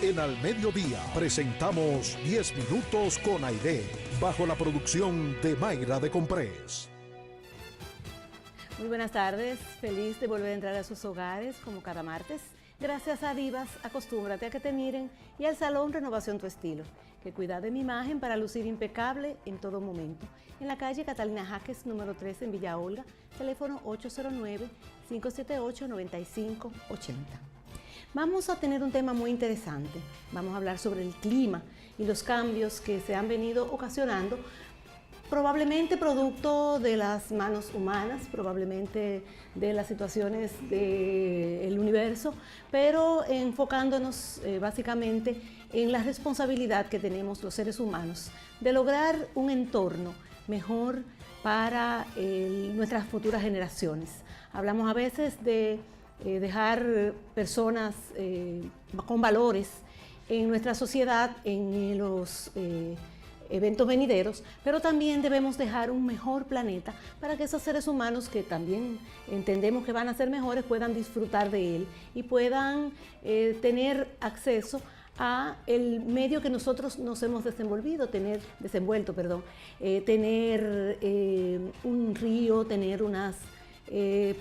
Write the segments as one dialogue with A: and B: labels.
A: En Al Mediodía presentamos 10 minutos con Aide, bajo la producción de Mayra de Comprés.
B: Muy buenas tardes, feliz de volver a entrar a sus hogares como cada martes. Gracias a Divas, acostúmbrate a que te miren, y al Salón Renovación Tu Estilo, que cuida de mi imagen para lucir impecable en todo momento. En la calle Catalina Jaques, número 3 en Villa Olga, teléfono 809-578-9580. Vamos a tener un tema muy interesante. Vamos a hablar sobre el clima y los cambios que se han venido ocasionando, probablemente producto de las manos humanas, probablemente de las situaciones del universo, pero enfocándonos básicamente en la responsabilidad que tenemos los seres humanos de lograr un entorno mejor para nuestras futuras generaciones. Hablamos a veces de dejar personas con valores en nuestra sociedad, en los eventos venideros, pero también debemos dejar un mejor planeta para que esos seres humanos, que también entendemos que van a ser mejores, puedan disfrutar de él y puedan tener acceso a el medio que nosotros nos hemos desenvuelto, tener un río, tener unas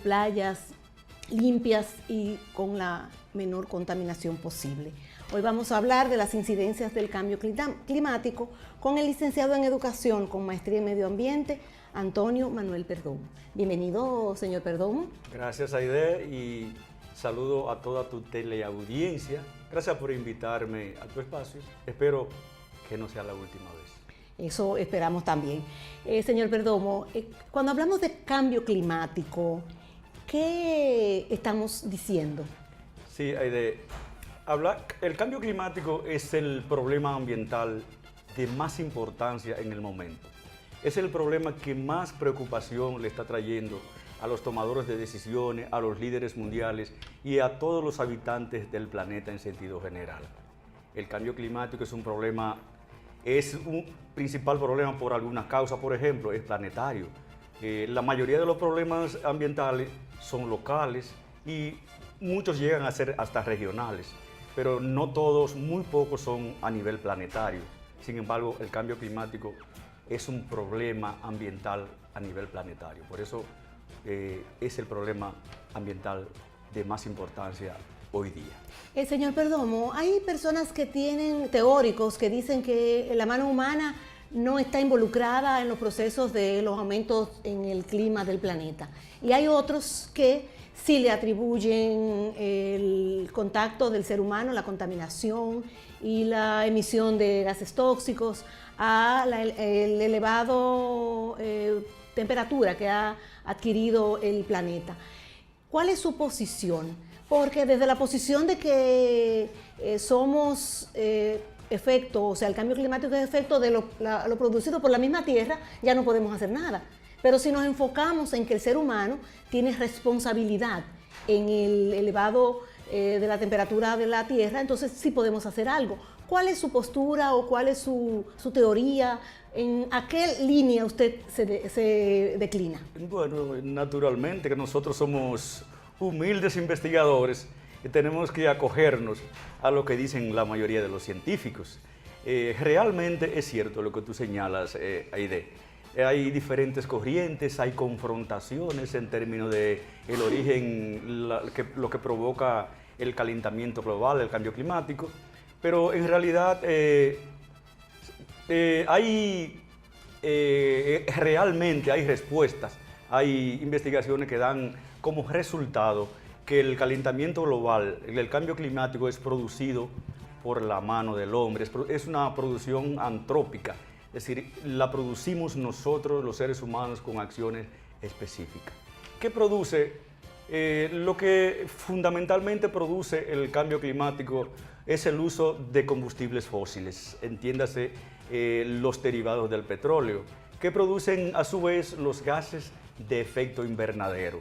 B: playas limpias y con la menor contaminación posible. Hoy vamos a hablar de las incidencias del cambio climático con el licenciado en Educación con maestría en Medio Ambiente, Antonio Manuel Perdomo. Bienvenido, señor Perdomo.
C: Gracias, Aide, y saludo a toda tu teleaudiencia. Gracias por invitarme a tu espacio. Espero que no sea la última vez.
B: Eso esperamos también. Señor Perdomo, cuando hablamos de cambio climático, ¿qué estamos diciendo?
C: Sí, Aide, el cambio climático es el problema ambiental de más importancia en el momento. Es el problema que más preocupación le está trayendo a los tomadores de decisiones, a los líderes mundiales y a todos los habitantes del planeta en sentido general. El cambio climático es un principal problema por alguna causa, por ejemplo, es planetario. La mayoría de los problemas ambientales son locales y muchos llegan a ser hasta regionales, pero no todos, muy pocos son a nivel planetario. Sin embargo, el cambio climático es un problema ambiental a nivel planetario. Por eso es el problema ambiental de más importancia hoy día.
B: Señor Perdomo, hay personas teóricos que dicen que la mano humana no está involucrada en los procesos de los aumentos en el clima del planeta. Y hay otros que sí le atribuyen el contacto del ser humano, la contaminación y la emisión de gases tóxicos a el elevado temperatura que ha adquirido el planeta. ¿Cuál es su posición? Porque desde la posición de que somos efecto, o sea, el cambio climático es efecto de lo producido por la misma Tierra, ya no podemos hacer nada. Pero si nos enfocamos en que el ser humano tiene responsabilidad en el elevado de la temperatura de la Tierra, entonces sí podemos hacer algo. ¿Cuál es su postura o cuál es su teoría? ¿En a qué línea usted se declina?
C: Bueno, naturalmente que nosotros somos humildes investigadores y tenemos que acogernos a lo que dicen la mayoría de los científicos. Realmente es cierto lo que tú señalas, Aide. Hay diferentes corrientes, hay confrontaciones en términos de el origen, lo que provoca el calentamiento global, el cambio climático, pero en realidad realmente hay respuestas, hay investigaciones que dan como resultado que el calentamiento global, el cambio climático es producido por la mano del hombre, es una producción antrópica. Es decir, la producimos nosotros, los seres humanos, con acciones específicas. ¿Qué produce? Lo que fundamentalmente produce el cambio climático es el uso de combustibles fósiles, entiéndase los derivados del petróleo, que producen a su vez los gases de efecto invernadero.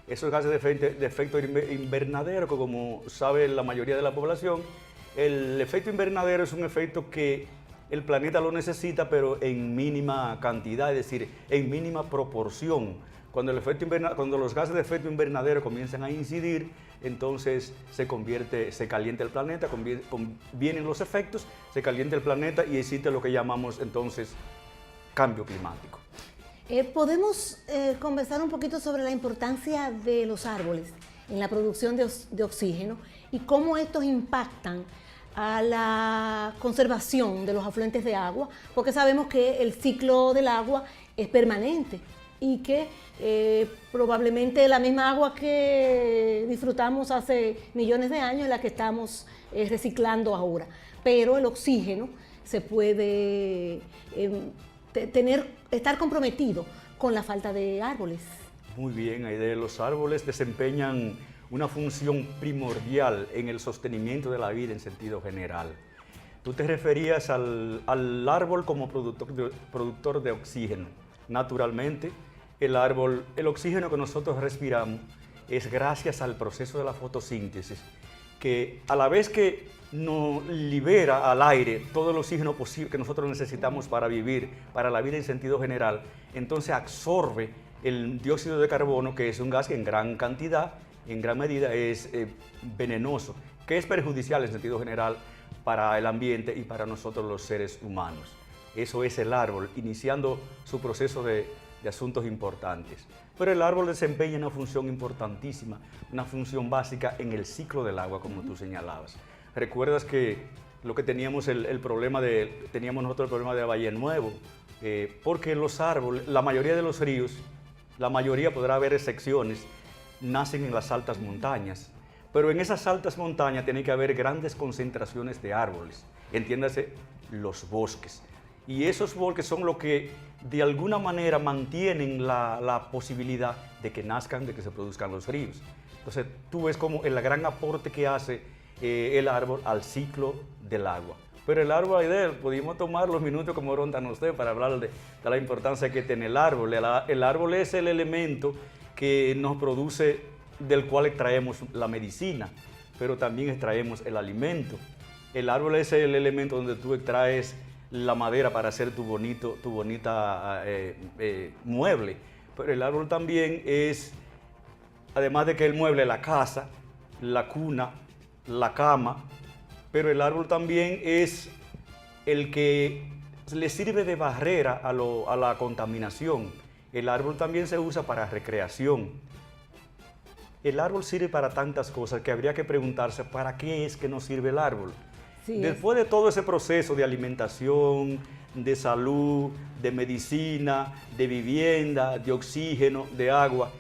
C: Esos gases de efecto invernadero, que como sabe la mayoría de la población, el efecto invernadero es un efecto que el planeta lo necesita, pero en mínima cantidad, es decir, en mínima proporción Cuando los gases de efecto invernadero comienzan a incidir, entonces se calienta el planeta, vienen los efectos, se calienta el planeta y existe lo que llamamos entonces cambio climático.
B: ¿Podemos conversar un poquito sobre la importancia de los árboles en la producción de oxígeno y cómo estos impactan a la conservación de los afluentes de agua? Porque sabemos que el ciclo del agua es permanente y que probablemente la misma agua que disfrutamos hace millones de años es la que estamos reciclando ahora. Pero el oxígeno se puede estar comprometido con la falta de árboles.
C: Muy bien, Aide, los árboles desempeñan una función primordial en el sostenimiento de la vida en sentido general. Tú te referías al árbol como productor de oxígeno. Naturalmente, el oxígeno que nosotros respiramos es gracias al proceso de la fotosíntesis, que a la vez que nos libera al aire todo el oxígeno posible que nosotros necesitamos para vivir, para la vida en sentido general, entonces absorbe el dióxido de carbono, que es un gas que en gran cantidad, en gran medida es venenoso, que es perjudicial en sentido general para el ambiente y para nosotros los seres humanos. Eso es el árbol, iniciando su proceso de asuntos importantes. Pero el árbol desempeña una función importantísima, una función básica en el ciclo del agua, como tú señalabas. ¿Recuerdas que lo que teníamos teníamos nosotros el problema de Valle Nuevo? Porque los árboles, la mayoría de los ríos, la mayoría, podrá haber excepciones, nacen en las altas montañas. Pero en esas altas montañas tiene que haber grandes concentraciones de árboles, entiéndase, los bosques. Y esos bosques son lo que de alguna manera mantienen la posibilidad de que nazcan, de que se produzcan los ríos. Entonces tú ves como el gran aporte que hace el árbol al ciclo del agua. Pero el árbol, Aide, pudimos tomar los minutos como rondan usted para hablar de la importancia que tiene el árbol. El árbol es el elemento que nos produce, del cual extraemos la medicina, pero también extraemos el alimento. El árbol es el elemento donde tú extraes la madera para hacer tu bonita mueble. Pero el árbol también es, además de que el mueble, la casa, la cuna, la cama, pero el árbol también es el que le sirve de barrera a la contaminación. El árbol también se usa para recreación. El árbol sirve para tantas cosas que habría que preguntarse ¿para qué es que nos sirve el árbol? Sí, después de todo ese proceso de alimentación, de salud, de medicina, de vivienda, de oxígeno, de agua,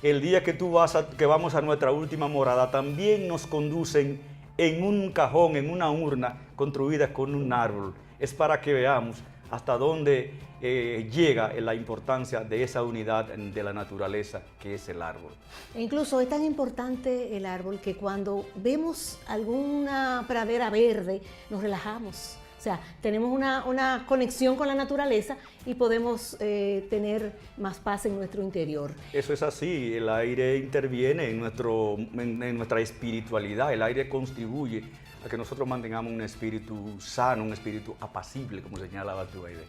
C: el día que vamos a nuestra última morada, también nos conducen en un cajón, en una urna construida con un árbol. Es para que veamos hasta dónde llega la importancia de esa unidad de la naturaleza que es el árbol.
B: E incluso es tan importante el árbol que cuando vemos alguna pradera verde nos relajamos. O sea, tenemos una conexión con la naturaleza y podemos tener más paz en nuestro interior.
C: Eso es así, el aire interviene en nuestra espiritualidad, el aire contribuye a que nosotros mantengamos un espíritu sano, un espíritu apacible, como señalaba tú, Aide.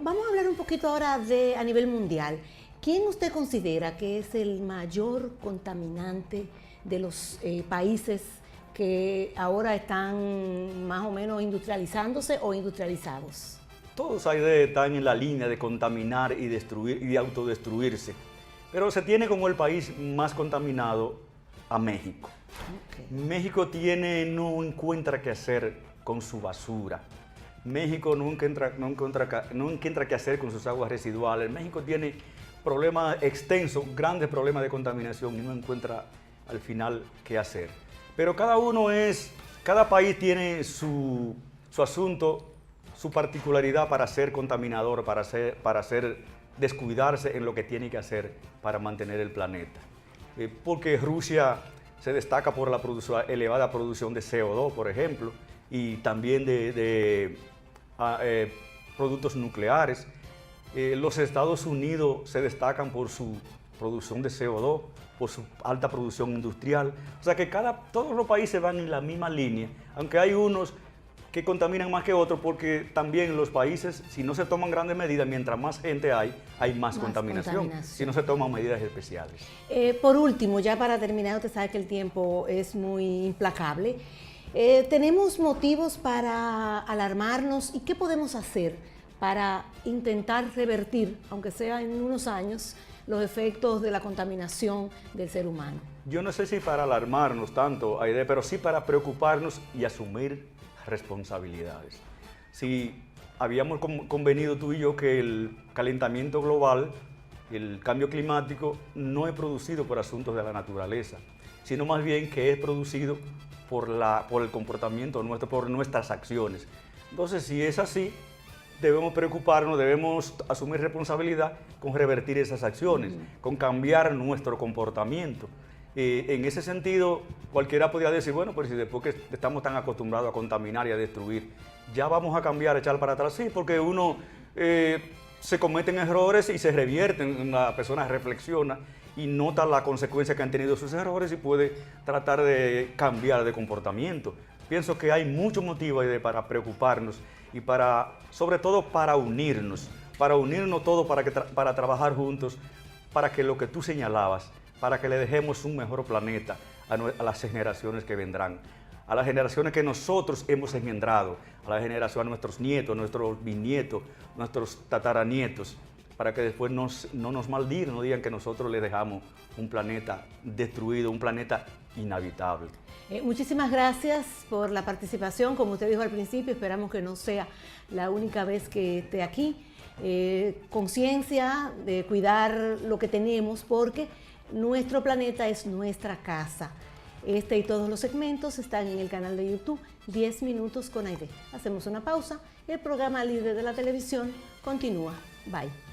B: Vamos a hablar un poquito ahora a nivel mundial. ¿Quién usted considera que es el mayor contaminante de los países que ahora están más o menos industrializándose o industrializados?
C: Todos, Aide, están en la línea de contaminar y destruir y autodestruirse. Pero se tiene como el país más contaminado a México. Okay. México no encuentra qué hacer con su basura. México no encuentra qué hacer con sus aguas residuales. México tiene problemas extensos, grandes problemas de contaminación y no encuentra al final qué hacer. Pero cada país tiene su asunto, su particularidad para ser contaminador, para descuidarse en lo que tiene que hacer para mantener el planeta. Porque Rusia se destaca por la elevada producción de CO2, por ejemplo, y también de productos nucleares. Los Estados Unidos se destacan por su producción de CO2, por su alta producción industrial. O sea que todos los países van en la misma línea, aunque hay unos que contaminan más que otros, porque también los países, si no se toman grandes medidas, mientras más gente hay más contaminación, si no se toman medidas especiales.
B: Por último, ya para terminar, usted sabe que el tiempo es muy implacable. ¿Tenemos motivos para alarmarnos y qué podemos hacer para intentar revertir, aunque sea en unos años, los efectos de la contaminación del ser humano?
C: Yo no sé si para alarmarnos tanto, Aide, pero sí para preocuparnos y asumir responsabilidades. Si habíamos convenido tú y yo que el calentamiento global, el cambio climático, no es producido por asuntos de la naturaleza, sino más bien que es producido por el comportamiento nuestro, por nuestras acciones. Entonces, si es así, debemos preocuparnos, debemos asumir responsabilidad con revertir esas acciones, con cambiar nuestro comportamiento. En ese sentido, cualquiera podría decir, bueno, pues si después que estamos tan acostumbrados a contaminar y a destruir, ya vamos a cambiar, a echar para atrás. Sí, porque uno se cometen errores y se revierten, la persona reflexiona y nota la consecuencia que han tenido sus errores y puede tratar de cambiar de comportamiento. Pienso que hay muchos motivos para preocuparnos y sobre todo para unirnos todos, para trabajar juntos, para que lo que tú señalabas, para que le dejemos un mejor planeta a las generaciones que vendrán, a las generaciones que nosotros hemos engendrado, a nuestros nietos, nuestros bisnietos, nuestros tataranietos, para que después no nos maldigan, no digan que nosotros les dejamos un planeta destruido, un planeta inhabitable.
B: Muchísimas gracias por la participación. Como usted dijo al principio, esperamos que no sea la única vez que esté aquí. Conciencia de cuidar lo que tenemos, porque nuestro planeta es nuestra casa. Este y todos los segmentos están en el canal de YouTube 10 minutos con Aide. Hacemos una pausa y el programa Líder de la Televisión continúa. Bye.